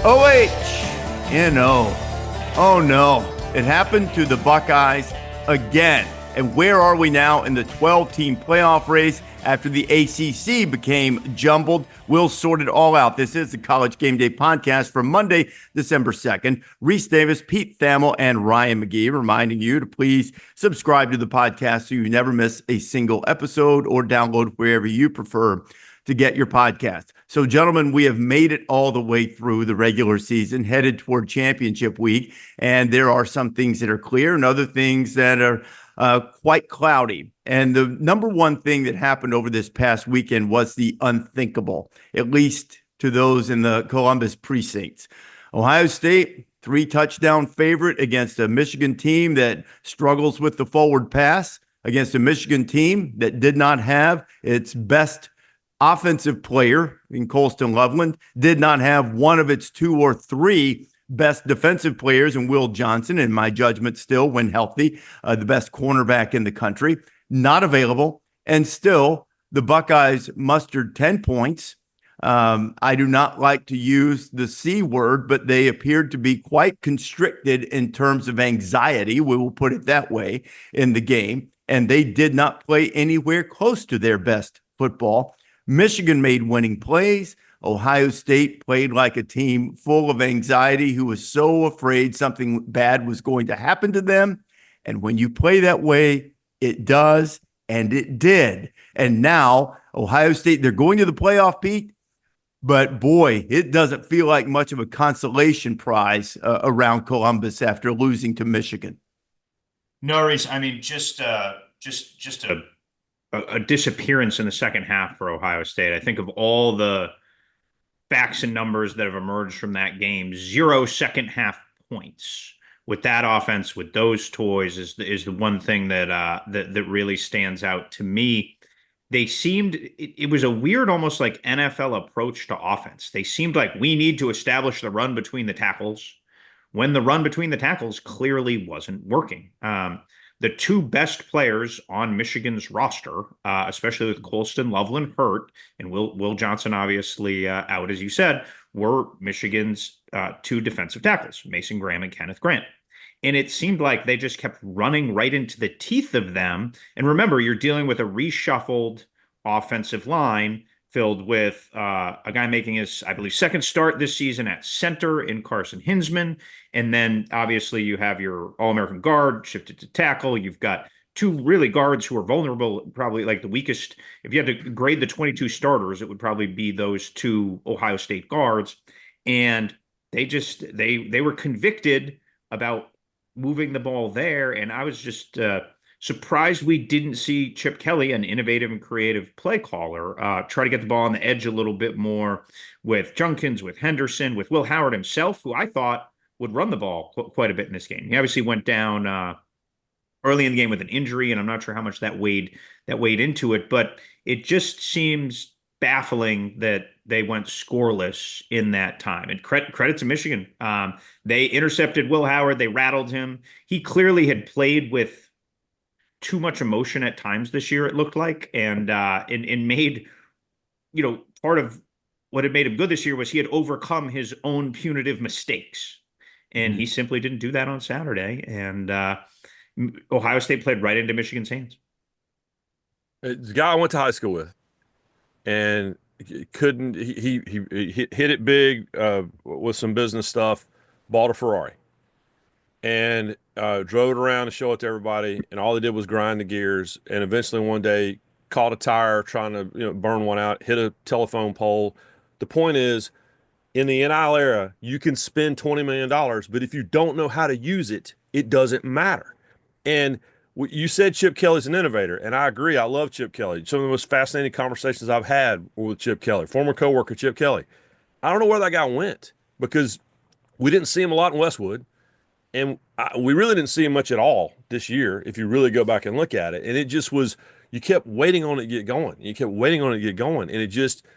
O-H-N-O. Oh no, it happened to the Buckeyes again. And where are we now in the 12-team playoff race after the ACC became jumbled? We'll sort it all out. This is the College Game Day Podcast for Monday, December 2nd. Rece Davis, Pete Thamel, and Ryan McGee reminding you to please subscribe to the podcast so you never miss a single episode, or download wherever you prefer to get your podcast. So, gentlemen, we have made it all the way through the regular season, headed toward championship week, and there are some things that are clear and other things that are quite cloudy. And the number one thing that happened over this past weekend was the unthinkable, at least to those in the Columbus precincts. Ohio State, 3-touchdown favorite against a Michigan team that struggles with the forward pass, against a Michigan team that did not have its best offensive player in Colston Loveland, did not have one of its 2 or 3 best defensive players in Will Johnson, in my judgment still, when healthy, the best cornerback in the country, not available. And still, the Buckeyes mustered 10 points. I do not like to use the C word, but they appeared to be quite constricted in terms of anxiety, we will put it that way, in the game. And they did not play anywhere close to their best football. Michigan made winning plays. Ohio State played like a team full of anxiety, who was so afraid something bad was going to happen to them. And when you play that way, it does, and it did. And now Ohio State, they're going to the playoff, Pete, but boy, it doesn't feel like much of a consolation prize around Columbus after losing to Michigan. No, Rece, I mean, just a disappearance in the second half for Ohio State. I think of all the facts and numbers that have emerged from that game, 0 second half points with that offense, with those toys, is the one thing that really stands out to me. They seemed, it was a weird, almost like NFL approach to offense. They seemed like, we need to establish the run between the tackles, when the run between the tackles clearly wasn't working. The 2 best players on Michigan's roster, especially with Colston Loveland hurt and Will Johnson obviously out, as you said, were Michigan's 2 defensive tackles, Mason Graham and Kenneth Grant. And it seemed like they just kept running right into the teeth of them. And remember, you're dealing with a reshuffled offensive line filled with a guy making his, I believe, second start this season at center in Carson Hinsman. And then obviously you have your All-American guard shifted to tackle. You've got 2 really guards who are vulnerable, probably like the weakest. If you had to grade the 22 starters, it would probably be those 2 Ohio State guards. And they were convicted about moving the ball there. And I was just surprised we didn't see Chip Kelly, an innovative and creative play caller, try to get the ball on the edge a little bit more with Junkins, with Henderson, with Will Howard himself, who I thought would run the ball quite a bit in this game. He obviously went down early in the game with an injury, and I'm not sure how much that weighed into it, but it just seems baffling that they went scoreless in that time. And credit to Michigan. They intercepted Will Howard. They rattled him. He clearly had played with too much emotion at times this year, it looked like, and made, part of what had made him good this year was he had overcome his own punitive mistakes. And he simply didn't do that on Saturday. And Ohio State played right into Michigan's hands. It's a guy I went to high school with, and he hit it big with some business stuff, bought a Ferrari, and drove it around to show it to everybody. And all they did was grind the gears. And eventually one day caught a tire trying to burn one out, hit a telephone pole. The point is, in the NIL era, you can spend $20 million, but if you don't know how to use it, it doesn't matter. And you said Chip Kelly's an innovator, and I agree. I love Chip Kelly. Some of the most fascinating conversations I've had were with Chip Kelly, former coworker Chip Kelly. I don't know where that guy went, because we didn't see him a lot in Westwood, and we really didn't see him much at all this year if you really go back and look at it. And it just was, you kept waiting on it to get going. You kept waiting on it to get going, and it just –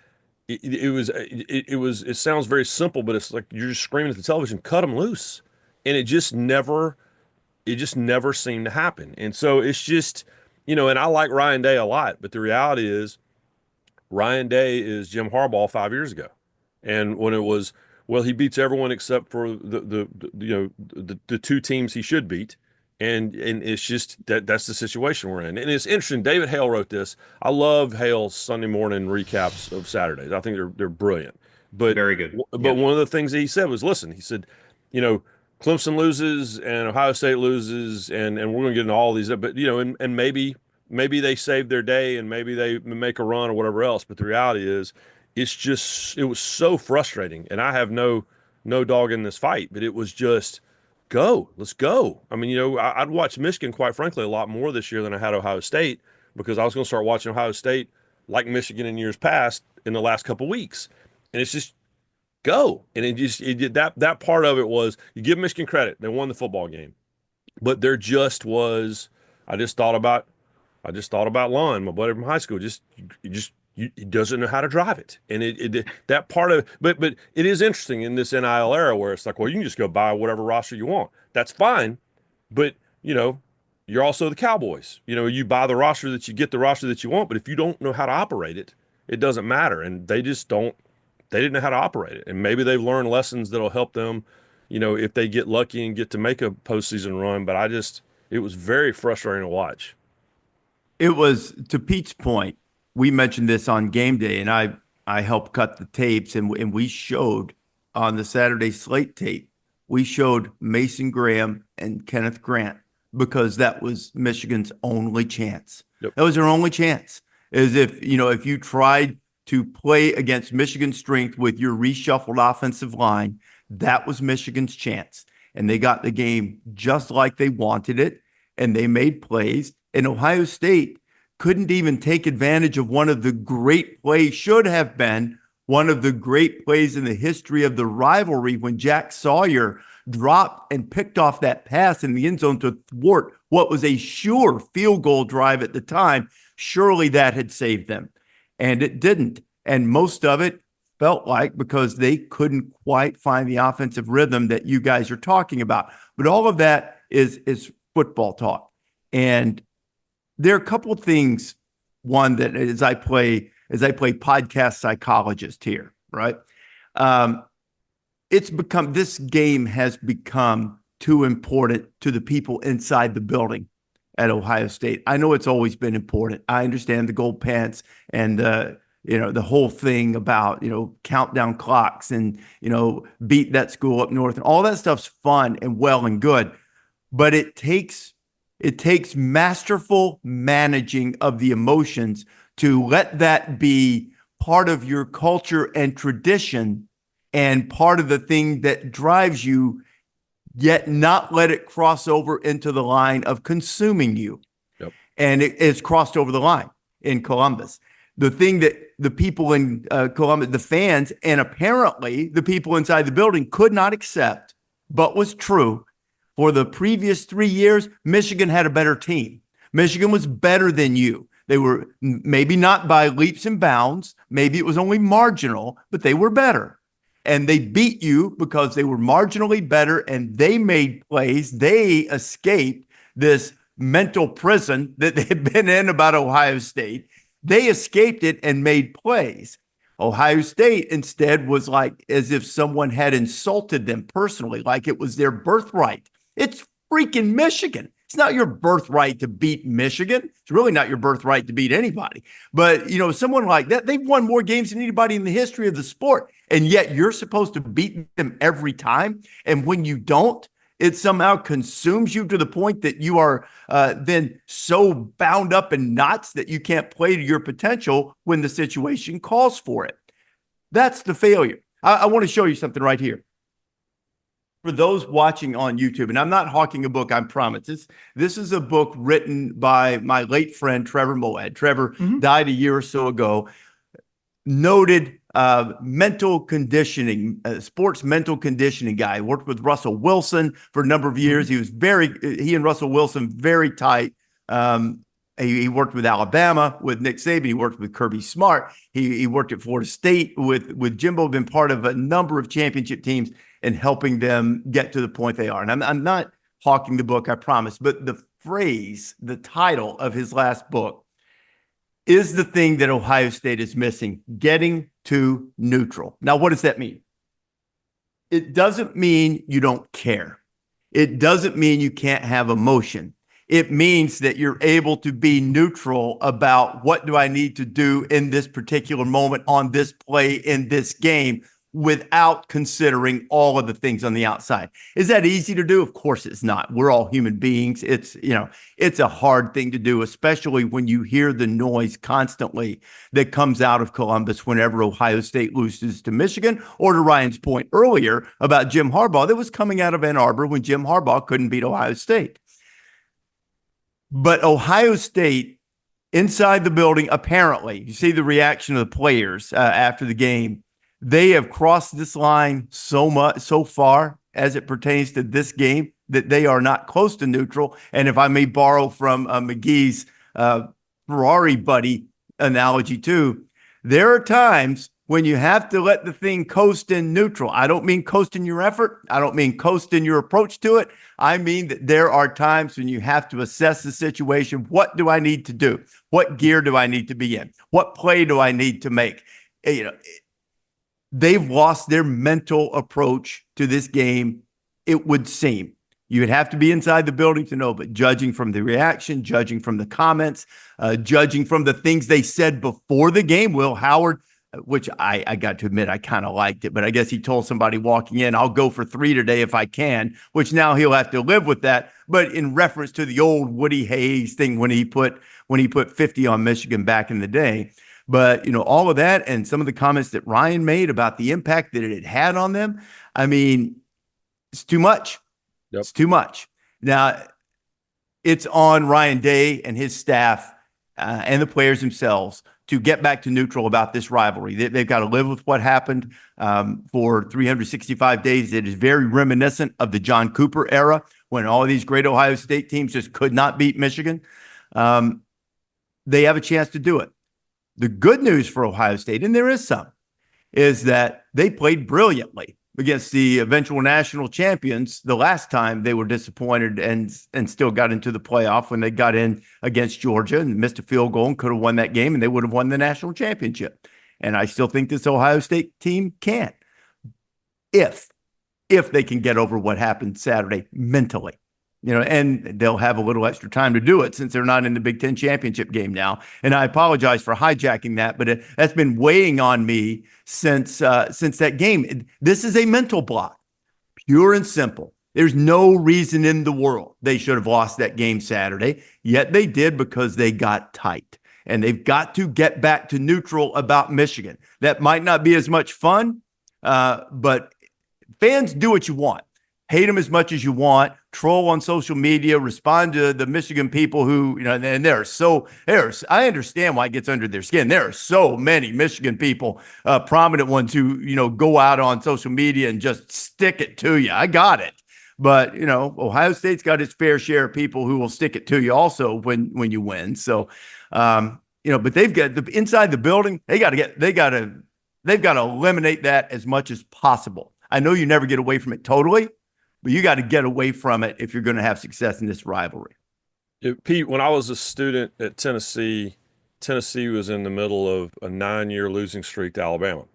it sounds very simple, but it's like you're just screaming at the television, cut them loose. And it just never seemed to happen. And so it's just, and I like Ryan Day a lot, but the reality is Ryan Day is Jim Harbaugh 5 years ago. And when it was Well, he beats everyone except for the two teams he should beat. And it's just that's the situation we're in. And it's interesting. David Hale wrote this. I love Hale's Sunday morning recaps of Saturdays. I think they're brilliant. But Very good. But one of the things that he said was, listen, he said, Clemson loses and Ohio State loses, and we're going to get into all these, but and maybe they save their day and maybe they make a run or whatever else. But the reality is, it was so frustrating, and I have no dog in this fight, but it was just let's go. I mean, I'd watch Michigan, quite frankly, a lot more this year than I had Ohio State, because I was going to start watching Ohio State like Michigan in years past in the last couple of weeks, and it's just go. And that part of it was, you give Michigan credit, they won the football game, but there just was. I just thought about Lon, my buddy from high school. He doesn't know how to drive it, and that part of it. But it is interesting in this NIL era where it's like, well, you can just go buy whatever roster you want. That's fine, but you're also the Cowboys. You buy the roster that you get, the roster that you want. But if you don't know how to operate it, it doesn't matter. And they just don't. They didn't know how to operate it, and maybe they've learned lessons that'll help them, if they get lucky and get to make a postseason run. But it was very frustrating to watch. It was, to Pete's point, we mentioned this on game day, and I helped cut the tapes, and we showed on the Saturday slate tape, we showed Mason Graham and Kenneth Grant, because that was Michigan's only chance. Yep. That was their only chance. Is if you tried to play against Michigan's strength with your reshuffled offensive line, that was Michigan's chance. And they got the game just like they wanted it, and they made plays. And Ohio State couldn't even take advantage of one of the great plays, should have been one of the great plays in the history of the rivalry, when Jack Sawyer dropped and picked off that pass in the end zone to thwart what was a sure field goal drive at the time. Surely that had saved them. And it didn't. And most of it felt like because they couldn't quite find the offensive rhythm that you guys are talking about. But all of that is football talk. And there are a couple of things. One, that as I play podcast psychologist here, right? This game has become too important to the people inside the building at Ohio State. I know it's always been important. I understand the gold pants and the whole thing about countdown clocks and beat that school up north, and all that stuff's fun and well and good, but it takes masterful managing of the emotions to let that be part of your culture and tradition and part of the thing that drives you, yet not let it cross over into the line of consuming you. Yep. And it's crossed over the line in Columbus. The thing that the people in Columbus, the fans, and apparently the people inside the building could not accept, but was true, for the previous 3 years, Michigan had a better team. Michigan was better than you. They were maybe not by leaps and bounds. Maybe it was only marginal, but they were better. And they beat you because they were marginally better, and they made plays. They escaped this mental prison that they had been in about Ohio State. They escaped it and made plays. Ohio State instead was like as if someone had insulted them personally, like it was their birthright. It's freaking Michigan. It's not your birthright to beat Michigan. It's really not your birthright to beat anybody. But, someone like that, they've won more games than anybody in the history of the sport. And yet you're supposed to beat them every time. And when you don't, it somehow consumes you to the point that you are then so bound up in knots that you can't play to your potential when the situation calls for it. That's the failure. I want to show you something right here. For those watching on YouTube, and I'm not hawking a book, I promise. This is a book written by my late friend, Trevor Moad. Trevor died a year or so ago. Noted mental conditioning, sports mental conditioning guy. Worked with Russell Wilson for a number of years. He and Russell Wilson, very tight. He worked with Alabama with Nick Saban. He worked with Kirby Smart. He worked at Florida State with Jimbo, been part of a number of championship teams and helping them get to the point they are. And I'm not hawking the book, I promise, but the phrase, the title of his last book is the thing that Ohio State is missing, getting to neutral. Now, what does that mean? it doesn't mean you don't care. It doesn't mean you can't have emotion. It means that you're able to be neutral about what do I need to do in this particular moment on this play in this game without considering all of the things on the outside. Is that easy to do? Of course it's not. We're all human beings. It's a hard thing to do, especially when you hear the noise constantly that comes out of Columbus whenever Ohio State loses to Michigan, or to Ryan's point earlier about Jim Harbaugh that was coming out of Ann Arbor when Jim Harbaugh couldn't beat Ohio State. But Ohio State inside the building, apparently, you see the reaction of the players after the game. They have crossed this line so far as it pertains to this game that they are not close to neutral. And if I may borrow from McGee's Ferrari buddy analogy too, there are times when you have to let the thing coast in neutral. I don't mean coast in your effort. I don't mean coast in your approach to it. I mean that there are times when you have to assess the situation. What do I need to do? What gear do I need to be in? What play do I need to make? They've lost their mental approach to this game, it would seem. You would have to be inside the building to know, but judging from the reaction, judging from the comments, judging from the things they said before the game, Will Howard, which I got to admit, I kind of liked it, but I guess he told somebody walking in, I'll go for 3 today if I can, which now he'll have to live with that. But in reference to the old Woody Hayes thing when he put 50 on Michigan back in the day. But, all of that and some of the comments that Ryan made about the impact that it had on them, I mean, it's too much. Yep. It's too much. Now, it's on Ryan Day and his staff and the players themselves to get back to neutral about this rivalry. They've got to live with what happened for 365 days. It is very reminiscent of the John Cooper era when all of these great Ohio State teams just could not beat Michigan. They have a chance to do it. The good news for Ohio State, and there is some, is that they played brilliantly against the eventual national champions the last time they were disappointed and still got into the playoff when they got in against Georgia and missed a field goal and could have won that game, and they would have won the national championship. And I still think this Ohio State team can, if they can get over what happened Saturday mentally. And they'll have a little extra time to do it since they're not in the Big Ten championship game now. And I apologize for hijacking that, but that's been weighing on me since that game. This is a mental block, pure and simple. There's no reason in the world they should have lost that game Saturday, yet they did because they got tight. And they've got to get back to neutral about Michigan. That might not be as much fun, but fans, do what you want. Hate them as much as you want, troll on social media, respond to the Michigan people who, and I understand why it gets under their skin. There are so many Michigan people, prominent ones who, go out on social media and just stick it to you. I got it. But, Ohio State's got its fair share of people who will stick it to you also when you win. So, but they've got inside the building, they've got to eliminate that as much as possible. I know you never get away from it totally, but you got to get away from it if you're going to have success in this rivalry. Pete, when I was a student at Tennessee was in the middle of a 9-year losing streak to Alabama.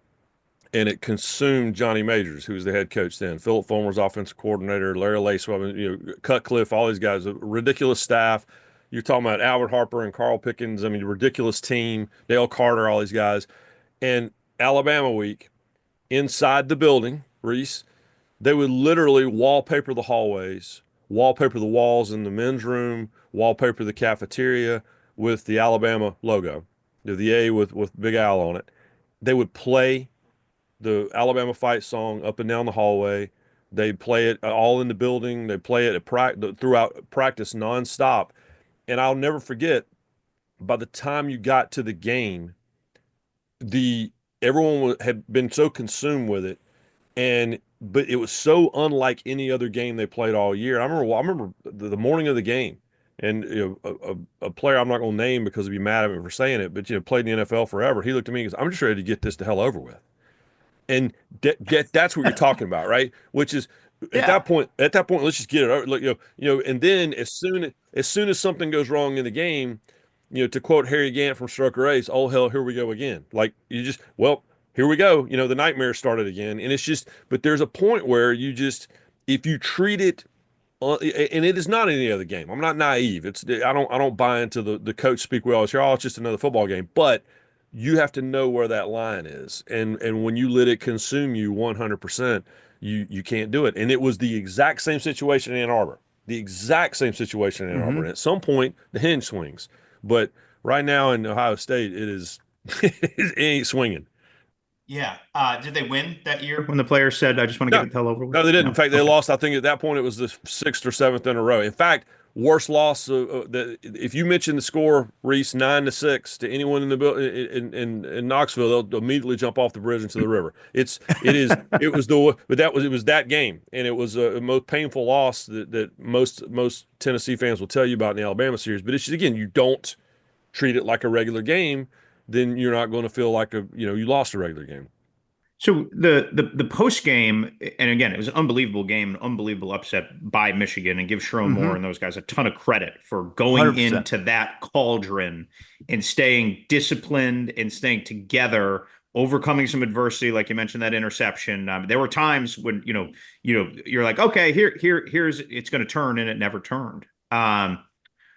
And it consumed Johnny Majors, who was the head coach then. Philip Fulmer's offensive coordinator, Larry Lacewell, Cutcliffe, all these guys, a ridiculous staff. You're talking about Albert Harper and Carl Pickens. I mean, a ridiculous team, Dale Carter, all these guys. And Alabama week, inside the building, Rece, they would literally wallpaper the hallways, wallpaper the walls in the men's room, wallpaper the cafeteria with the Alabama logo, the A with Big Al on it. They would play the Alabama fight song up and down the hallway. They'd play it all in the building. They'd play it throughout practice nonstop. And I'll never forget, by the time you got to the game, everyone had been so consumed with it. But it was so unlike any other game they played all year. I remember the morning of the game, and a player I'm not going to name because he'd be mad at me for saying it, but played in the NFL forever. He looked at me and goes, "I'm just ready to get this the hell over with." And that's what you're talking about, right? Which is at that point, let's just get it over. And then as soon as something goes wrong in the game, to quote Harry Gant from Stroker Ace, "Oh hell, here we go again." Like here we go. The nightmare started again. And it's just, but there's a point where if you treat it, and it is not any other game. I'm not naive. I don't buy into the coach speak we always hear, oh, it's just another football game. But you have to know where that line is. And when you let it consume you 100%, you can't do it. And it was the exact same situation in Ann Arbor. The exact same situation in Ann Arbor. And at some point, the hinge swings. But right now in Ohio State, it ain't swinging. Yeah. Did they win that year when the players said, I just want to get the hell over with? No, they didn't. In fact, they lost. I think at that point it was the 6th or 7th in a row. In fact, worst loss. If you mention the score, Rece, 9-6 to anyone in the in Knoxville, they'll immediately jump off the bridge into the river. It was that game, and it was a most painful loss that most Tennessee fans will tell you about in the Alabama series. But it's just, again, you don't treat it like a regular game, then you're not going to feel like you lost a regular game. So the post game, and again, it was an unbelievable game, an unbelievable upset by Michigan, and give Sharon Moore and those guys a ton of credit for going 100%. into that cauldron and staying disciplined and staying together, overcoming some adversity, like you mentioned that interception. There were times when you're like, okay, here's it's going to turn, and it never turned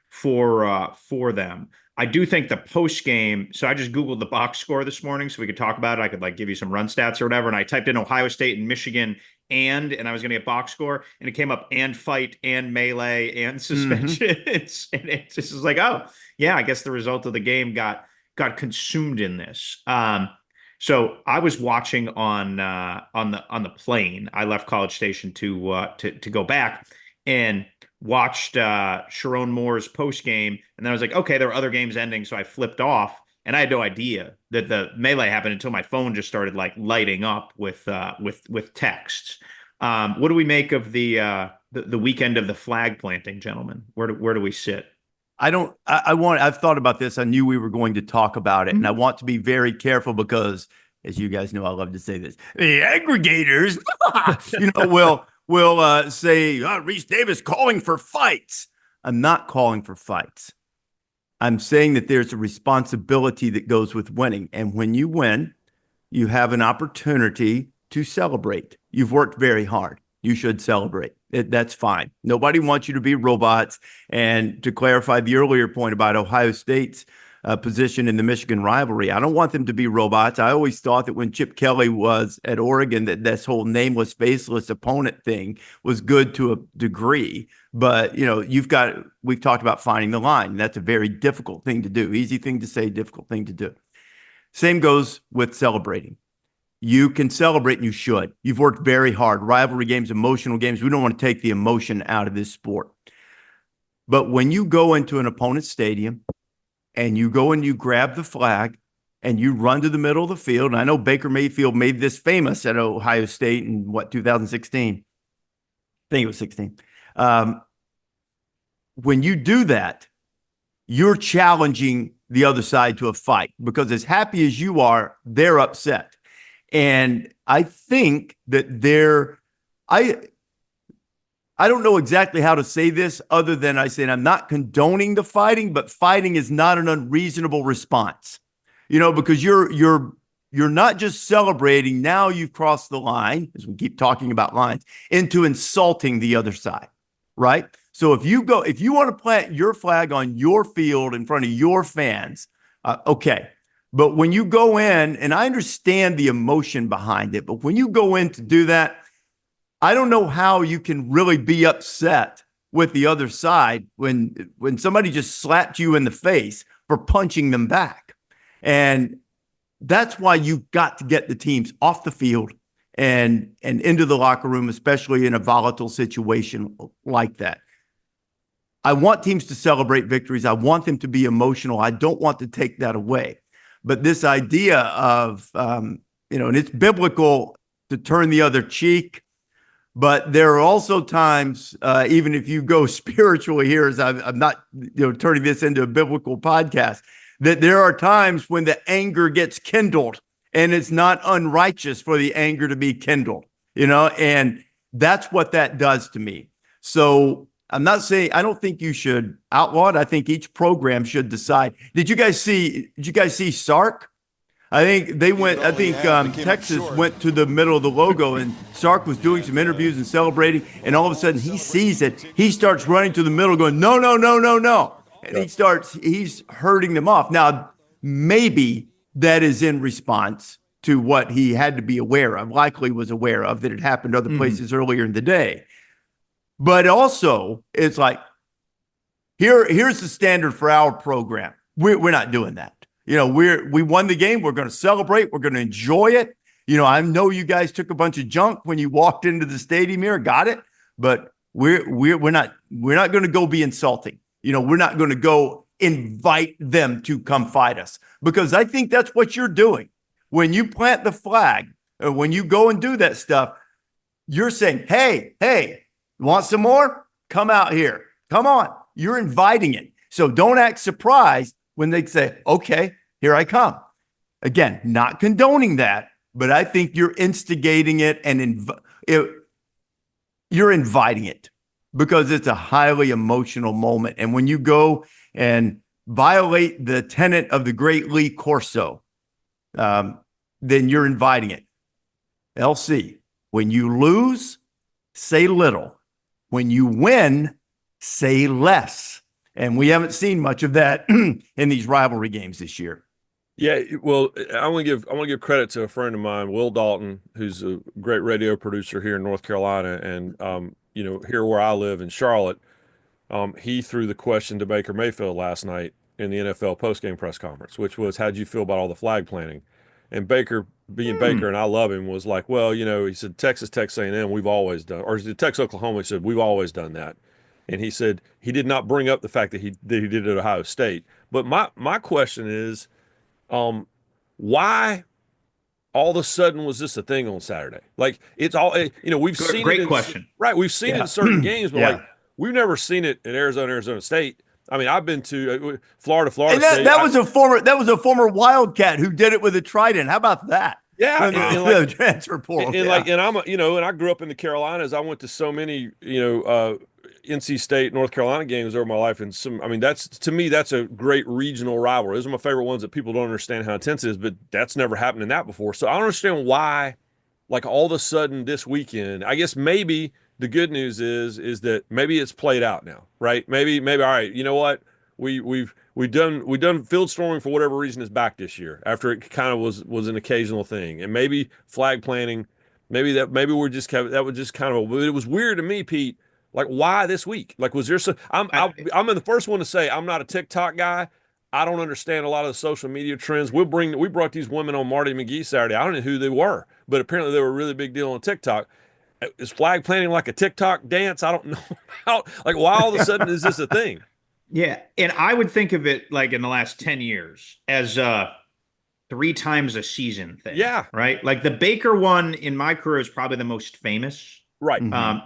for them. I do think the post game. So I just Googled the box score this morning so we could talk about it. I could give you some run stats or whatever. And I typed in Ohio State and Michigan and I was going to get box score, and it came up and fight and melee and suspensions. And it's just like, oh yeah, I guess the result of the game got consumed in this. So I was watching on the plane. I left College Station to go back and watched Sharon Moore's post game, and then I was like, okay, there are other games ending, so I flipped off, and I had no idea that the melee happened until my phone just started lighting up with texts. What do we make of the weekend of the flag planting, gentlemen? Where do we sit? I've thought about this. I knew we were going to talk about it, and I want to be very careful because, as you guys know, I love to say this, the aggregators, will say, Rece Davis calling for fights. I'm not calling for fights. I'm saying that there's a responsibility that goes with winning. And when you win, you have an opportunity to celebrate. You've worked very hard. You should celebrate. That's fine. Nobody wants you to be robots. And to clarify the earlier point about Ohio State's position in the Michigan rivalry, I don't want them to be robots. I always thought that when Chip Kelly was at Oregon, that this whole nameless, faceless opponent thing was good to a degree. But, we've talked about finding the line. That's a very difficult thing to do. Easy thing to say, difficult thing to do. Same goes with celebrating. You can celebrate, and you should. You've worked very hard. Rivalry games, emotional games. We don't want to take the emotion out of this sport. But when you go into an opponent's stadium and you go and you grab the flag and you run to the middle of the field, and I know Baker Mayfield made this famous at Ohio State in 2016? I think it was 16. When you do that, you're challenging the other side to a fight, because as happy as you are, they're upset. And I think that I don't know exactly how to say this other than I said I'm not condoning the fighting, but fighting is not an unreasonable response. Because you're not just celebrating. Now you've crossed the line, as we keep talking about lines, into insulting the other side, right? So if you want to plant your flag on your field in front of your fans, okay. But when you go in, and I understand the emotion behind it, but when you go in to do that, I don't know how you can really be upset with the other side when somebody just slapped you in the face for punching them back. And that's why you've got to get the teams off the field and into the locker room, especially in a volatile situation like that. I want teams to celebrate victories. I want them to be emotional. I don't want to take that away. But this idea of, and it's biblical to turn the other cheek, but there are also times, even if you go spiritually here, as I'm not turning this into a biblical podcast, that there are times when the anger gets kindled, and it's not unrighteous for the anger to be kindled, and that's what that does to me. So I'm not saying, I don't think you should outlaw it. I think each program should decide. Did you guys see Sark? I think they went. I think Texas went to the middle of the logo, and Sark was doing some interviews and celebrating, and all of a sudden he sees it. He starts running to the middle, going, "No, no, no, no, no!" And he's herding them off. Now, maybe that is in response to what he had to be aware of, likely was aware of, that it happened other places earlier in the day. But also, it's like, here's the standard for our program. We're not doing that. We won the game. We're going to celebrate. We're going to enjoy it. I know you guys took a bunch of junk when you walked into the stadium here. Got it. But we're not going to go be insulting. We're not going to go invite them to come fight us, because I think that's what you're doing when you plant the flag, or when you go and do that stuff. You're saying, hey, want some more? Come out here. Come on. You're inviting it. So don't act surprised when they say, okay, here I come. Again, not condoning that, but I think you're instigating it, and you're inviting it, because it's a highly emotional moment. And when you go and violate the tenet of the great Lee Corso, then you're inviting it. LC, when you lose, say little. When you win, say less. And we haven't seen much of that in these rivalry games this year. Yeah, well, I want to give credit to a friend of mine, Will Dalton, who's a great radio producer here in North Carolina, and here where I live in Charlotte. He threw the question to Baker Mayfield last night in the NFL postgame press conference, which was, how'd you feel about all the flag planting? And Baker, being Baker, and I love him, was like, well, he said, Texas A&M, we've always done, or Texas Oklahoma, he said, we've always done that. And he said he did not bring up the fact that he did it at Ohio State. But my question is, why all of a sudden was this a thing on Saturday? Like, it's all, we've seen it. Great question. Right. We've seen it in certain games, but we've never seen it in Arizona State. I mean, I've been to Florida and State. That was a former Wildcat who did it with a trident. How about that? Yeah, and transfer portal. And I'm and I grew up in the Carolinas. I went to so many, NC State, North Carolina games over my life, and that's a great regional rivalry. Those are my favorite ones that people don't understand how intense it is, but that's never happened in that before. So I don't understand why, like, all of a sudden this weekend. I guess maybe the good news is that maybe it's played out now, right? Maybe all right. You know what? We've done field storming for whatever reason is back this year, after it kind of was an occasional thing, and maybe flag planting. Maybe we're just kind of, that was just kind of. It was weird to me, Pete. Like, why this week? Like, was there some? I'm in the first one to say I'm not a TikTok guy. I don't understand a lot of the social media trends. We brought these women on Marty McGee Saturday. I don't know who they were, but apparently they were a really big deal on TikTok. Is flag planting like a TikTok dance? I don't know. Like, why all of a sudden is this a thing? Yeah, and I would think of it, like, in the last 10 years as 3 times a season thing. Yeah. Right? Like, the Baker one in my career is probably the most famous. Right.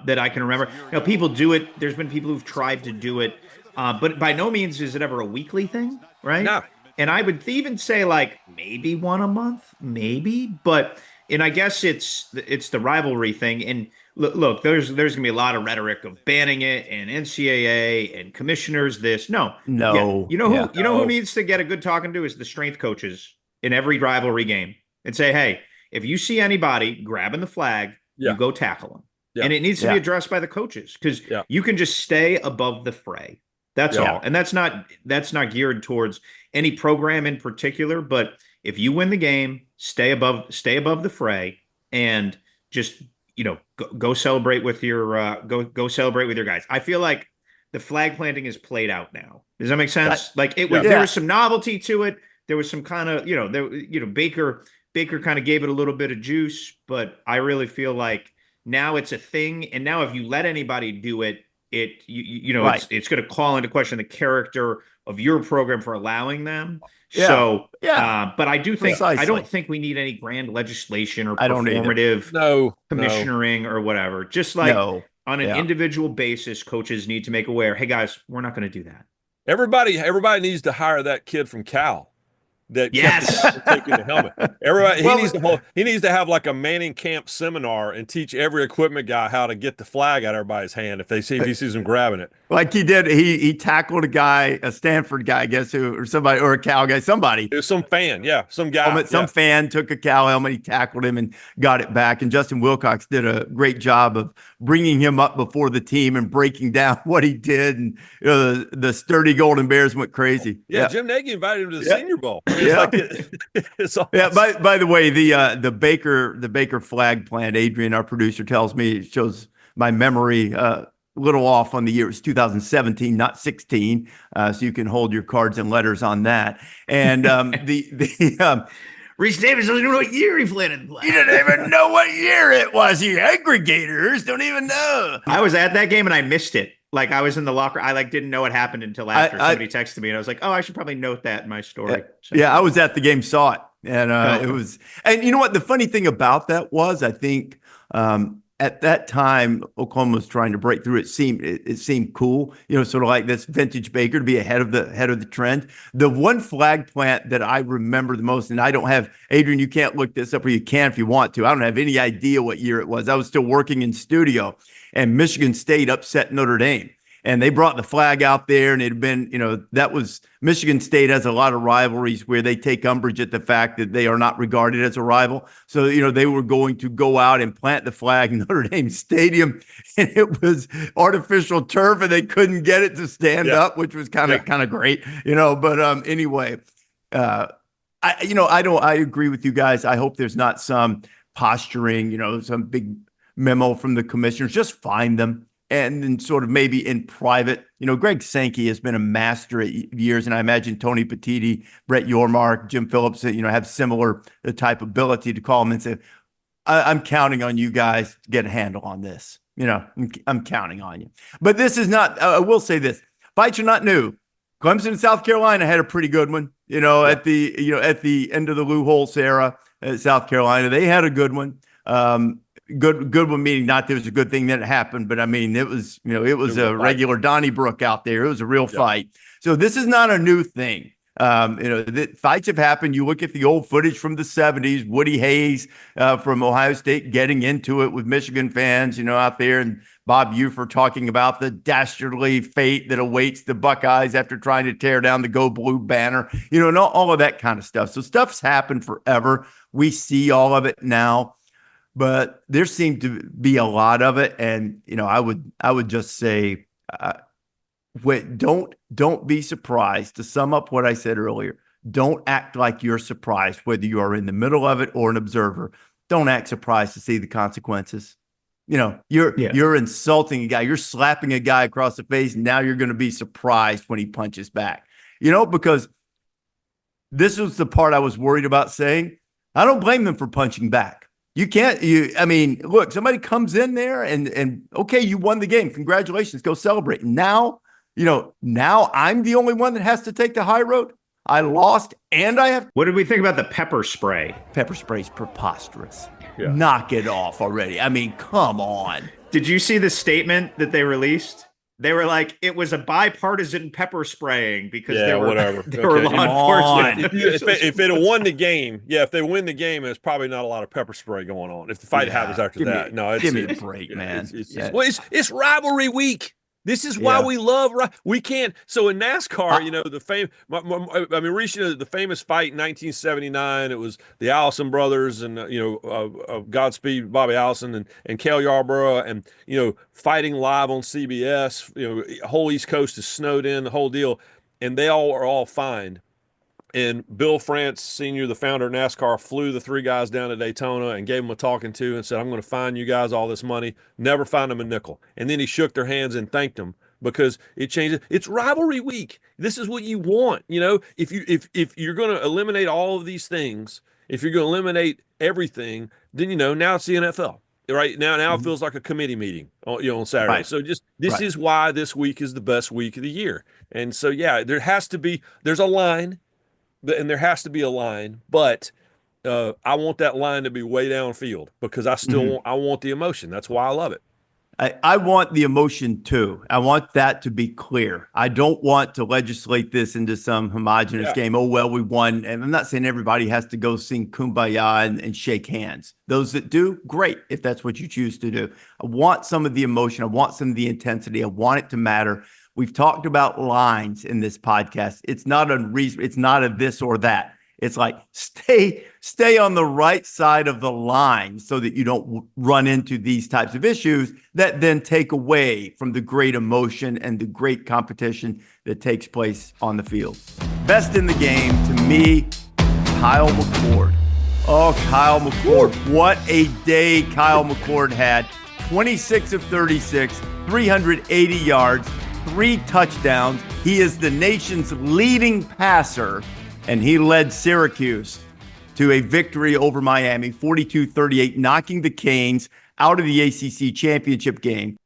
That I can remember. People do it. There's been people who've tried to do it, but by no means is it ever a weekly thing, right? No. And I would even say, like, maybe one a month, maybe. But I guess it's the rivalry thing. And look, there's gonna be a lot of rhetoric of banning it, and NCAA and commissioners. No. Yeah. Who needs to get a good talking to is the strength coaches in every rivalry game, and say, hey, if you see anybody grabbing the flag, you go tackle them. Yeah. And it needs to be addressed by the coaches, because you can just stay above the fray. That's all. And that's not geared towards any program in particular. But if you win the game, stay above the fray, and just go celebrate with your go celebrate with your guys. I feel like the flag planting is played out now. Does that make sense? There was some novelty to it. There was some kind of Baker kind of gave it a little bit of juice, but I really feel like now it's a thing, and now if you let anybody do it, it's going to call into question the character of your program for allowing them. Yeah. So, but I do think I don't think we need any grand legislation or performative commissioning or whatever. Just like on an individual basis, coaches need to make aware, hey guys, we're not going to do that. Everybody needs to hire that kid from Cal that Yes. kept the guy from taking the helmet. Everybody, Well, he needs to have like a Manning camp seminar and teach every equipment guy how to get the flag out of everybody's hand if he sees him grabbing it. like he did, he tackled a guy, a Stanford guy, I guess, or somebody, or a Cal guy, somebody. It was some fan, some guy. Helmet, some fan took a Cal helmet, he tackled him and got it back. And Justin Wilcox did a great job of bringing him up before the team and breaking down what he did. And the sturdy Golden Bears went crazy. Yeah, Jim Nagy invited him to the Senior Bowl. I mean, it's awesome. Yeah. By the way, the Baker flag plant, Adrian, our producer, tells me, it shows my memory a little off on the year. It was 2017, not 16. So you can hold your cards and letters on that. And Rece Davis doesn't even know what year he planted the flag. He didn't even know what year it was. You aggregators don't even know. I was at that game and I missed it. Like I was in the locker. I didn't know what happened until after somebody texted me and I was like, oh, I should probably note that in my story. Yeah, I was at the game, saw it. And it was, and you know what? The funny thing about that was, I think at that time, Oklahoma was trying to break through. It seemed cool, sort of like this vintage Baker to be ahead of the trend. The one flag plant that I remember the most, and I don't have, Adrian, you can't look this up, or you can if you want to. I don't have any idea what year it was. I was still working in studio, and Michigan State upset Notre Dame. And they brought the flag out there, and it had been, that was, Michigan State has a lot of rivalries where they take umbrage at the fact that they are not regarded as a rival. So, they were going to go out and plant the flag in Notre Dame Stadium, and it was artificial turf, and they couldn't get it to stand up, which was kind of great, But anyway, I agree with you guys. I hope there's not some posturing, some big memo from the commissioners. Just find them. And then sort of maybe in private, Greg Sankey has been a master at years, and I imagine Tony Petitti, Brett Yormark, Jim Phillips, have similar type ability to call him and say, I'm counting on you guys to get a handle on this. I'm counting on you. But this is not, I will say this, fights are not new. Clemson and South Carolina had a pretty good one, at the end of the Lou Holtz era at South Carolina. They had a good one. Good one, meaning not there was a good thing that happened, but I mean, it was a regular Donnybrook out there. It was a real fight. So this is not a new thing. Fights have happened. You look at the old footage from the 70s, Woody Hayes from Ohio State getting into it with Michigan fans, out there, and Bob Ufer talking about the dastardly fate that awaits the Buckeyes after trying to tear down the Go Blue banner, and all of that kind of stuff. So stuff's happened forever. We see all of it now. But there seemed to be a lot of it, and I would just say, don't be surprised. To sum up what I said earlier, don't act like you're surprised, whether you are in the middle of it or an observer. Don't act surprised to see the consequences. You're insulting a guy, you're slapping a guy across the face, and now you're going to be surprised when he punches back. Because this was the part I was worried about saying. I don't blame them for punching back. You can't, look, somebody comes in there and okay, you won the game. Congratulations. Go celebrate. Now I'm the only one that has to take the high road. I lost and I have. What did we think about the pepper spray? Pepper spray's preposterous. Yeah. Knock it off already. Come on. Did you see the statement that they released? They were like, it was a bipartisan pepper spraying because they were law enforcement. If it had won the game, if they win the game, there's probably not a lot of pepper spray going on. If the fight happens after that, give me a break, man. It's rivalry week. This is why we love. We can't. So in NASCAR, the famous fight in 1979. It was the Allison brothers and Godspeed Bobby Allison and Cale Yarborough and fighting live on CBS. Whole East Coast is snowed in, the whole deal, and they are all fined. And Bill France Sr., the founder of NASCAR, flew the three guys down to Daytona and gave them a talking to and said, I'm going to fine you guys all this money. Never find them a nickel. And then he shook their hands and thanked them because it changes. It's rivalry week. This is what you want. If you're going to eliminate all of these things, if you're going to eliminate everything, then, now it's the NFL. Right now it feels like a committee meeting, on Saturday. Right. So this is why this week is the best week of the year. And so, there's a line. And there has to be a line, but I want that line to be way downfield because I still want the emotion. That's why I love it. I want the emotion too. I want that to be clear. I don't want to legislate this into some homogenous game. Oh, well, we won. And I'm not saying everybody has to go sing Kumbaya and shake hands. Those that do, great, if that's what you choose to do. I want some of the emotion. I want some of the intensity. I want it to matter. We've talked about lines in this podcast. It's not unreasonable. It's not a this or that. It's like stay on the right side of the line so that you don't run into these types of issues that then take away from the great emotion and the great competition that takes place on the field. Best in the game, to me, Kyle McCord. Oh, Kyle McCord. What a day Kyle McCord had. 26 of 36, 380 yards, 3 touchdowns. He is the nation's leading passer, and he led Syracuse to a victory over Miami, 42-38, knocking the Canes out of the ACC championship game,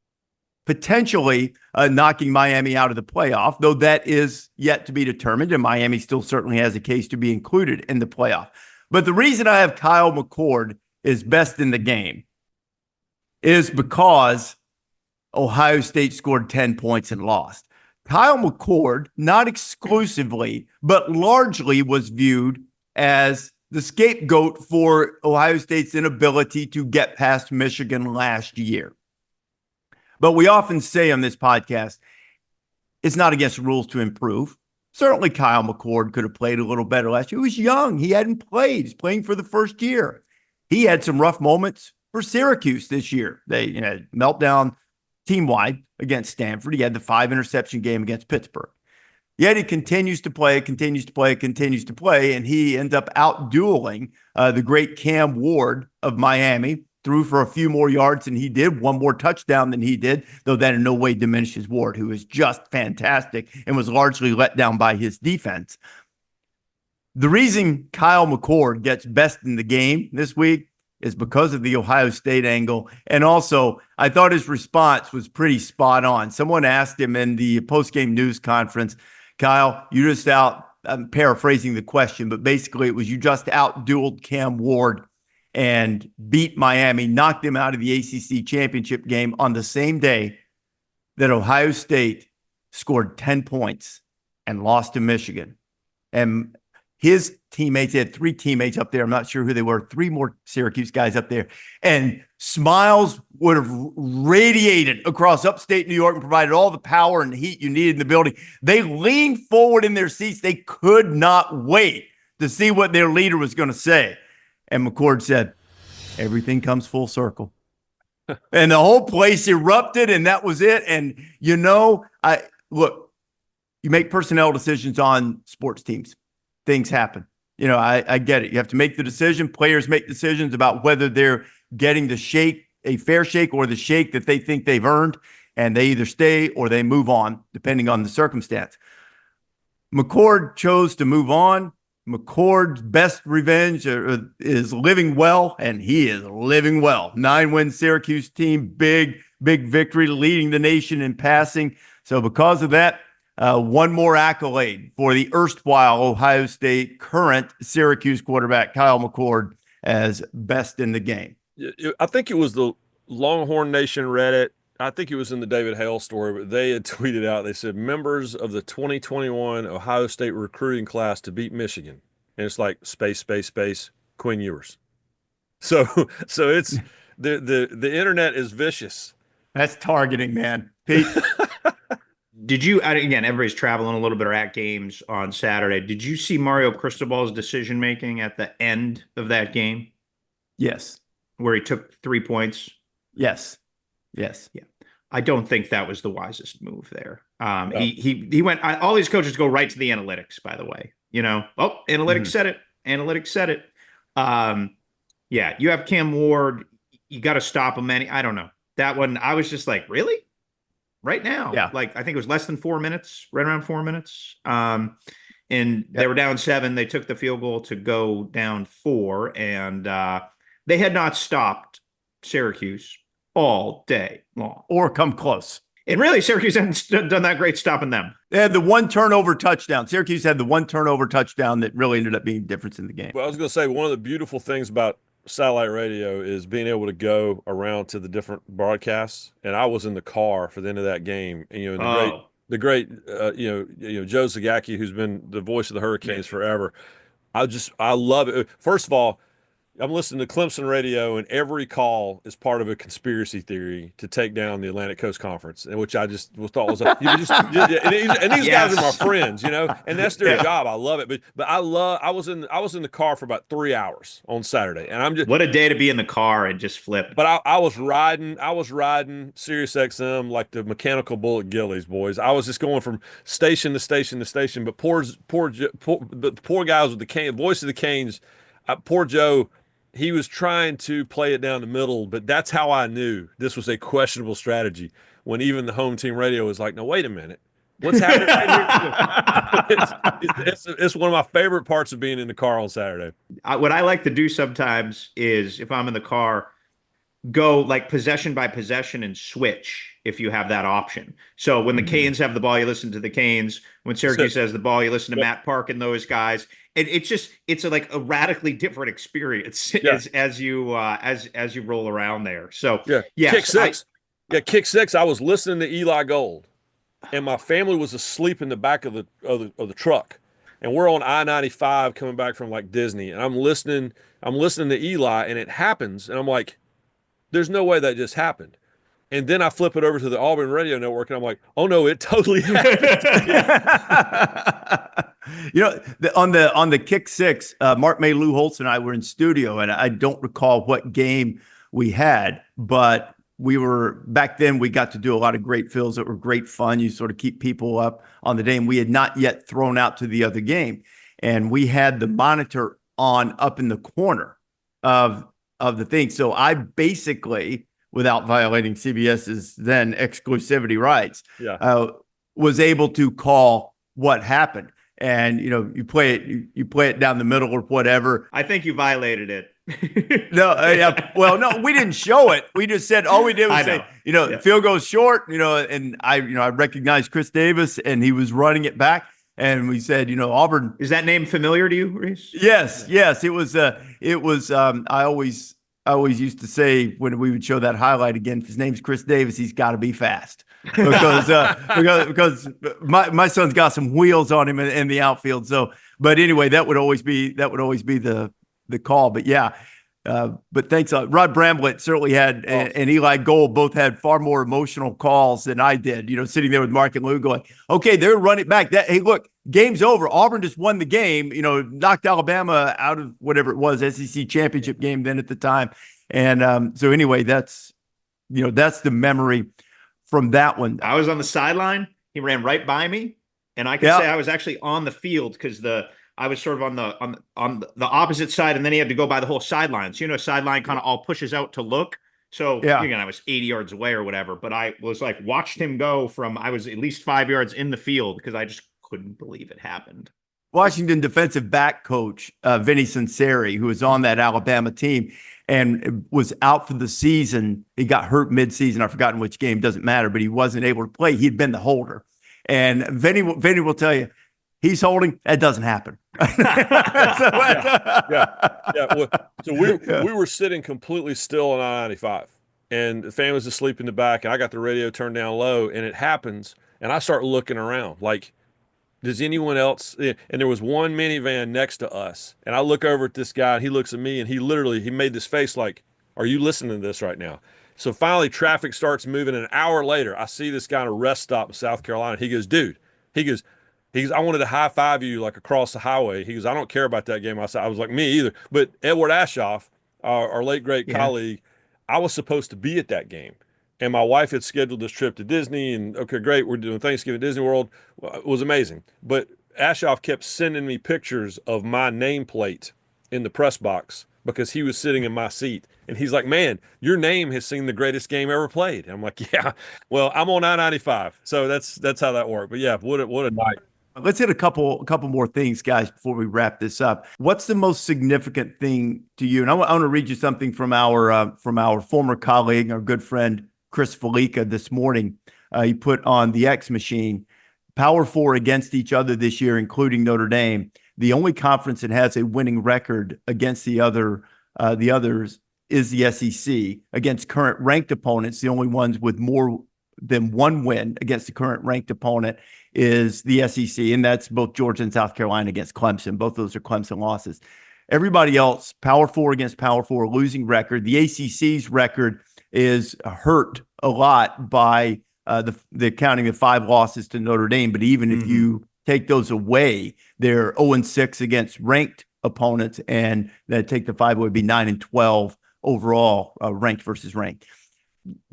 potentially knocking Miami out of the playoff, though that is yet to be determined, and Miami still certainly has a case to be included in the playoff. But the reason I have Kyle McCord is best in the game is because Ohio State scored 10 points and lost. Kyle McCord, not exclusively, but largely was viewed as the scapegoat for Ohio State's inability to get past Michigan last year. But we often say on this podcast, it's not against the rules to improve. Certainly Kyle McCord could have played a little better last year. He was young. He hadn't played. He's playing for the first year. He had some rough moments for Syracuse this year. They had meltdown team-wide against Stanford. He had the 5-interception game against Pittsburgh. Yet he continues to play, and he ends up out-dueling the great Cam Ward of Miami, threw for a few more yards than he did, one more touchdown than he did, though that in no way diminishes Ward, who is just fantastic and was largely let down by his defense. The reason Kyle McCord gets best in the game this week is because of the Ohio State angle. And also, I thought his response was pretty spot on. Someone asked him in the post-game news conference, Kyle, you just I'm paraphrasing the question, but basically it was you just out-dueled Cam Ward and beat Miami, knocked them out of the ACC championship game on the same day that Ohio State scored 10 points and lost to Michigan. And his teammates, he had 3 teammates up there. I'm not sure who they were, 3 more Syracuse guys up there. And smiles would have radiated across upstate New York and provided all the power and heat you needed in the building. They leaned forward in their seats. They could not wait to see what their leader was going to say. And McCord said, everything comes full circle. And the whole place erupted, and that was it. And, look, you make personnel decisions on sports teams. Things happen. I get it. You have to make the decision. Players make decisions about whether they're getting the shake, a fair shake, or the shake that they think they've earned, and they either stay or they move on, depending on the circumstance. McCord chose to move on. McCord's best revenge is living well, and he is living well. 9-win Syracuse team, big victory, leading the nation in passing. So because of that, one more accolade for the erstwhile Ohio State current Syracuse quarterback, Kyle McCord, as best in the game. I think it was the Longhorn Nation Reddit. I think it was in the David Hale story, but they had tweeted out, they said, members of the 2021 Ohio State recruiting class to beat Michigan. And it's like space, Quinn Ewers. So it's the internet is vicious. That's targeting, man. Pete. Did you, again, everybody's traveling a little bit or at games on Saturday. Did you see Mario Cristobal's decision-making at the end of that game? Yes. Where he took 3 points? Yes. Yeah. I don't think that was the wisest move there. He went, all these coaches go right to the analytics, by the way. Analytics said it. Analytics said it. You have Cam Ward. You got to stop him. I don't know. That one, I was just like, really? Right now, yeah. Like I think it was less than 4 minutes, right around 4 minutes. And they were down 7. They took the field goal to go down 4, and they had not stopped Syracuse all day long, or come close. And really, Syracuse hadn't done that great stopping them. They had the 1 turnover touchdown. Syracuse had the 1 turnover touchdown that really ended up being the difference in the game. Well, I was going to say, one of the beautiful things about satellite radio is being able to go around to the different broadcasts. And I was in the car for the end of that game. And, and Oh, the great, Joe Zagacki, who's been the voice of the Hurricanes forever. I love it. First of all, I'm listening to Clemson radio, and every call is part of a conspiracy theory to take down the Atlantic Coast Conference, and which I just thought was and these guys are my friends, and that's their job. I love it, but I was in the car for about 3 hours on Saturday, and I'm just what a day to be in the car and just flip. But I was riding Sirius XM like the mechanical bullet Gillies, boys. I was just going from station to station to station. But poor guys with the voice of the Canes, poor Joe. He was trying to play it down the middle, but that's how I knew this was a questionable strategy. When even the home team radio was like, "No, wait a minute, what's happening right here?" It's one of my favorite parts of being in the car on Saturday. What I like to do sometimes is, if I'm in the car, go like possession by possession and switch if you have that option. So when the Canes have the ball, you listen to the Canes. When Syracuse has the ball, you listen to Matt Park and those guys. And it's like a radically different experience as you roll around there. So yes, kick six. I was listening to Eli Gold, and my family was asleep in the back of the truck, and we're on I-95 coming back from like Disney, and I'm listening to Eli, and it happens, and I'm like, there's no way that just happened. And then I flip it over to the Auburn Radio Network, and I'm like, oh no, it totally happened. On the kick six, Mark May, Lou Holtz, and I were in studio, and I don't recall what game we had, but we were back then. We got to do a lot of great fills that were great fun. You sort of keep people up on the day, and we had not yet thrown out to the other game, and we had the monitor on up in the corner of the thing. So I basically, without violating CBS's then exclusivity rights, was able to call what happened. And you play it down the middle or whatever. I think you violated it. No, well, no, we didn't show it. We just said all we did was say, field goes short, and I recognized Rece Davis, and he was running it back. And we said, Auburn. Is that name familiar to you, Rece? Yes. It was. I always used to say when we would show that highlight again, if his name's Rece Davis, he's got to be fast because my son's got some wheels on him in the outfield. So, but anyway, that would always be the call. But yeah. But thanks. Rod Bramblett certainly had, and Eli Gold both had far more emotional calls than I did, sitting there with Mark and Lou going, okay, they're running back. Hey, look, game's over. Auburn just won the game, knocked Alabama out of whatever it was, SEC championship game then at the time. And so anyway, that's the memory from that one. I was on the sideline. He ran right by me. And I can say I was actually on the field because I was sort of on the opposite side, and then he had to go by the whole sideline. So, sideline kind of all pushes out to look. So again, I was 80 yards away or whatever, but I was like, watched him go from, I was at least 5 yards in the field because I just couldn't believe it happened. Washington defensive back coach, Vinny Sunseri, who was on that Alabama team and was out for the season. He got hurt midseason. I've forgotten which game, doesn't matter, but he wasn't able to play. He'd been the holder. And Vinny will tell you, he's holding. That doesn't happen. So we were sitting completely still on I-95, and the fan was asleep in the back, and I got the radio turned down low, and it happens, and I start looking around like, does anyone else? And there was one minivan next to us, and I look over at this guy, and he looks at me, and he made this face like, are you listening to this right now? So finally, traffic starts moving, and an hour later, I see this guy at a rest stop in South Carolina. He goes, dude, I wanted to high five you like across the highway. He goes, I don't care about that game. I was like, me either. But Edward Ashoff, our late great colleague, I was supposed to be at that game. And my wife had scheduled this trip to Disney, and okay, great, we're doing Thanksgiving at Disney World. It was amazing. But Ashoff kept sending me pictures of my nameplate in the press box because he was sitting in my seat. And he's like, man, your name has seen the greatest game ever played. And I'm like, yeah, well, I'm on I-95. So that's how that worked. But yeah, what a night. Let's hit a couple more things, guys, before we wrap this up. What's the most significant thing to you? And I want to read you something from our former colleague, our good friend, Chris Felica this morning. He put on the X machine, Power Four against each other this year, including Notre Dame. The only conference that has a winning record against the other the others is the SEC. Against current ranked opponents, the only ones with more than one win against the current ranked opponent is the SEC, and that's both Georgia and South Carolina against Clemson. Both of those are Clemson losses. Everybody else, Power 4 against Power 4, losing record. The ACC's record is hurt a lot by the counting of 5 losses to Notre Dame. But even if you take those away, they're 0-6 against ranked opponents, and then take the 5 would be 9-12 overall, ranked versus ranked.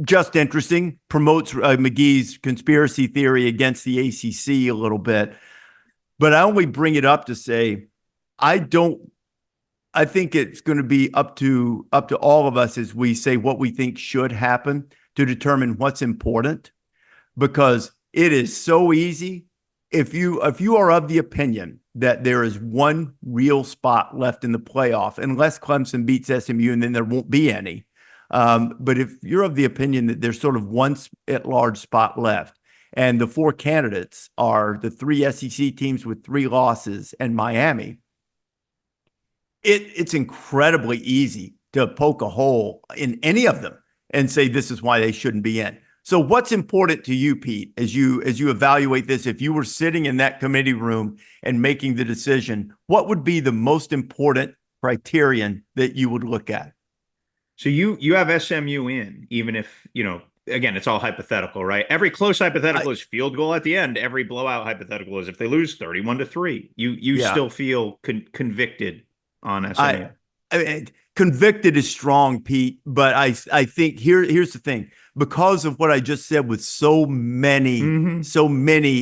Just interesting. Promotes McGee's conspiracy theory against the ACC a little bit, but I only bring it up to say I think it's going to be up to all of us as we say what we think should happen to determine what's important, because it is so easy. If you are of the opinion that there is one real spot left in the playoff, unless Clemson beats SMU, and then there won't be any. But if you're of the opinion that there's sort of one at-large spot left, and the 4 candidates are the 3 SEC teams with 3 losses and Miami, it's incredibly easy to poke a hole in any of them and say this is why they shouldn't be in. So what's important to you, Pete, as you evaluate this? If you were sitting in that committee room and making the decision, what would be the most important criterion that you would look at? So you have SMU in, even if, again, it's all hypothetical, right? Every close hypothetical is field goal at the end. Every blowout hypothetical is if they lose 31-3. You still feel convicted on SMU. I mean, convicted is strong, Pete, but I think here's the thing. Because of what I just said, with so many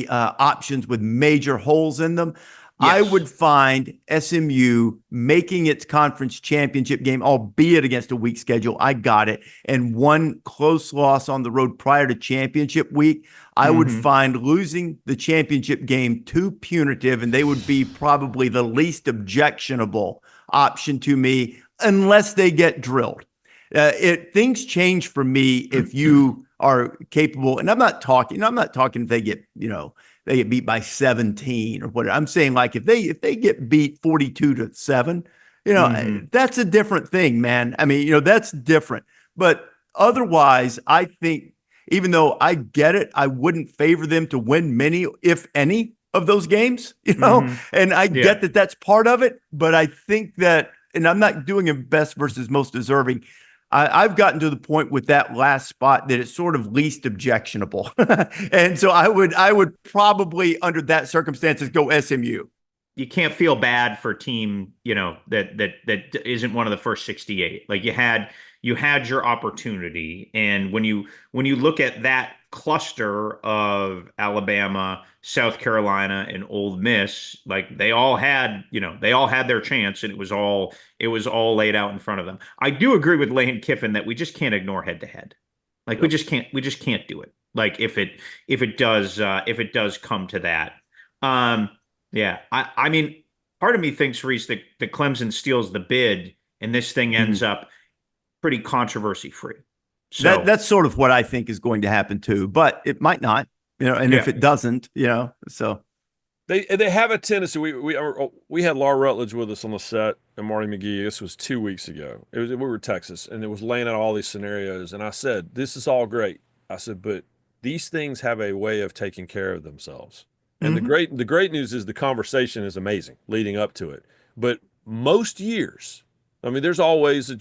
options with major holes in them, yes, I would find SMU making its conference championship game, albeit against a weak schedule. I got it. And one close loss on the road prior to championship week. I would find losing the championship game too punitive, and they would be probably the least objectionable option to me unless they get drilled. Things change for me if you are capable, and I'm not talking if they get, they get beat by 17 or whatever. I'm saying, like, if they get beat 42-7, that's a different thing, man. I mean, that's different. But otherwise, I think, even though I get it, I wouldn't favor them to win many, if any, of those games, and I get that that's part of it. But I think that, and I'm not doing a best versus most deserving. I've gotten to the point with that last spot that it's sort of least objectionable. And so I would probably, under that circumstances, go SMU. You can't feel bad for a team, that isn't one of the first 68. Like, you had your opportunity. And when you look at that cluster of Alabama, South Carolina, and Ole Miss, like, they all had their chance, and it was all laid out in front of them. I do agree with Lane Kiffin that we just can't ignore head to head. Like, we just can't do it. Like, if it does come to that. I mean, part of me thinks, Rece, that Clemson steals the bid and this thing ends up pretty controversy free. So that's sort of what I think is going to happen too, but it might not, and if it doesn't, so they have a tendency. We had Laura Rutledge with us on the set and Marty McGee. This was 2 weeks ago. We were in Texas, and it was laying out all these scenarios. And I said, this is all great. I said, but these things have a way of taking care of themselves. And the great news is the conversation is amazing leading up to it. But most years, I mean, there's always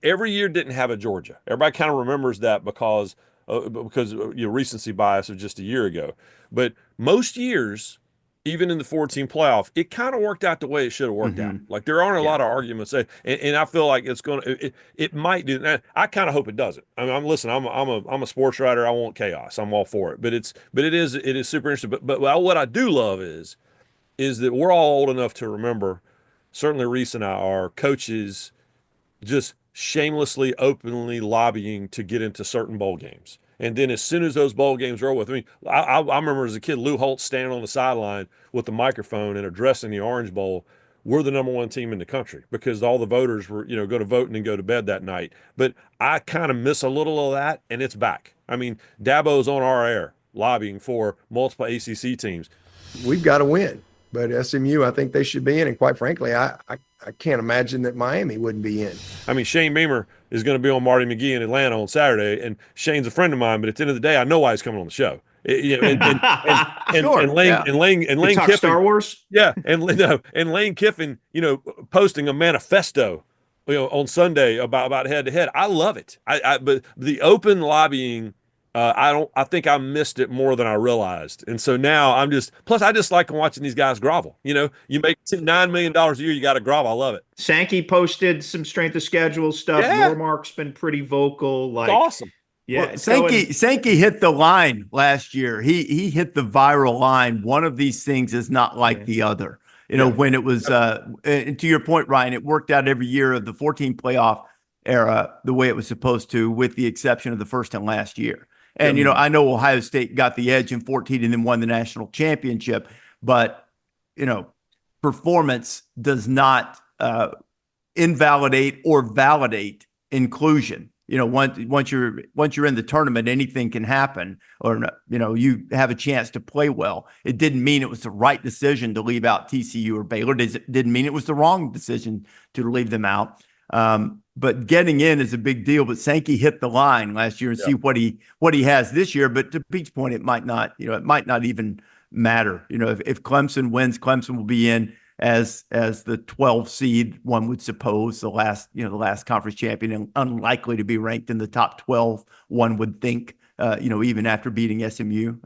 every year didn't have a Georgia. Everybody kind of remembers that because recency bias of just a year ago. But most years, even in the 14 playoff, it kind of worked out the way it should have worked out. Like, there aren't a lot of arguments there, and I feel like it might do that. I kind of hope it doesn't. I mean, I'm a sports writer. I want chaos. I'm all for it. But it is super interesting. But what I do love is that we're all old enough to remember. Certainly, Rece and I are coaches just shamelessly, openly lobbying to get into certain bowl games. And then as soon as those bowl games roll with, I remember as a kid, Lou Holtz standing on the sideline with the microphone and addressing the Orange Bowl. We're the number 1 team in the country because all the voters were, going to vote and then go to bed that night. But I kind of miss a little of that, and it's back. I mean, Dabo's on our air lobbying for multiple ACC teams. We've got to win. But SMU, I think they should be in. And quite frankly, I I can't imagine that Miami wouldn't be in. I mean, Shane Beamer is going to be on Marty McGee in Atlanta on Saturday, and Shane's a friend of mine. But at the end of the day, I know why he's coming on the show. And Lane talk Kiffin, Star Wars, and Lane Kiffin, posting a manifesto, on Sunday about head to head. I love it. But the open lobbying, I think I missed it more than I realized. And so now I just like watching these guys grovel. You make $9 million a year, you got to grovel. I love it. Sankey posted some strength of schedule stuff. Yeah. Yormark's been pretty vocal. It's awesome. Yeah, well, Sankey hit the line last year. He hit the viral line. One of these things is not like the other. When it was, and to your point, Ryan, it worked out every year of the 14 playoff era the way it was supposed to, with the exception of the first and last year. And, I know Ohio State got the edge in 14 and then won the national championship, but, performance does not invalidate or validate inclusion. Once you're in the tournament, anything can happen, or you have a chance to play well. It didn't mean it was the right decision to leave out TCU or Baylor. It didn't mean it was the wrong decision to leave them out. But getting in is a big deal. But Sankey hit the line last year, and see what he has this year. But to Pete's point, it might not even matter. If Clemson wins, Clemson will be in as the 12 seed, one would suppose, the last conference champion, and unlikely to be ranked in the top 12, one would think, even after beating SMU.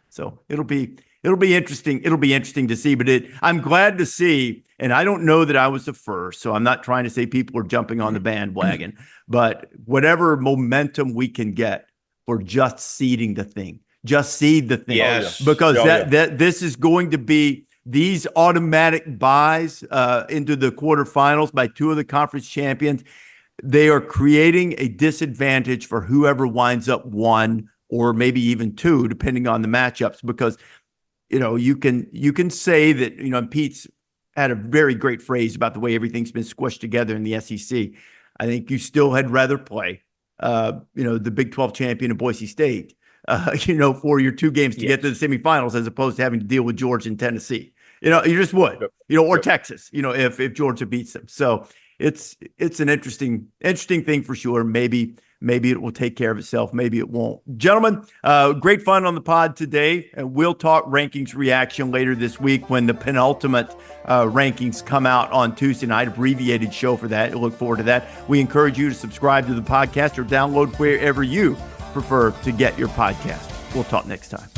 So it'll be interesting. It'll be interesting to see, but I'm glad to see, and I don't know that I was the first, so I'm not trying to say people are jumping on the bandwagon, but whatever momentum we can get for just seeding the thing, just seed the thing. Yes. Because that this is going to be these automatic buys into the quarterfinals by two of the conference champions. They are creating a disadvantage for whoever winds up one or maybe even two, depending on the matchups, because you can say that, and Pete's had a very great phrase about the way everything's been squished together in the SEC. I think you still had rather play the Big 12 champion of Boise State for your two games to get to the semifinals, as opposed to having to deal with Georgia and Tennessee. You just would, or Texas, if Georgia beats them. So it's an interesting thing for sure. Maybe it will take care of itself. Maybe it won't. Gentlemen, great fun on the pod today. And we'll talk rankings reaction later this week when the penultimate rankings come out on Tuesday night. Abbreviated show for that. Look forward to that. We encourage you to subscribe to the podcast or download wherever you prefer to get your podcast. We'll talk next time.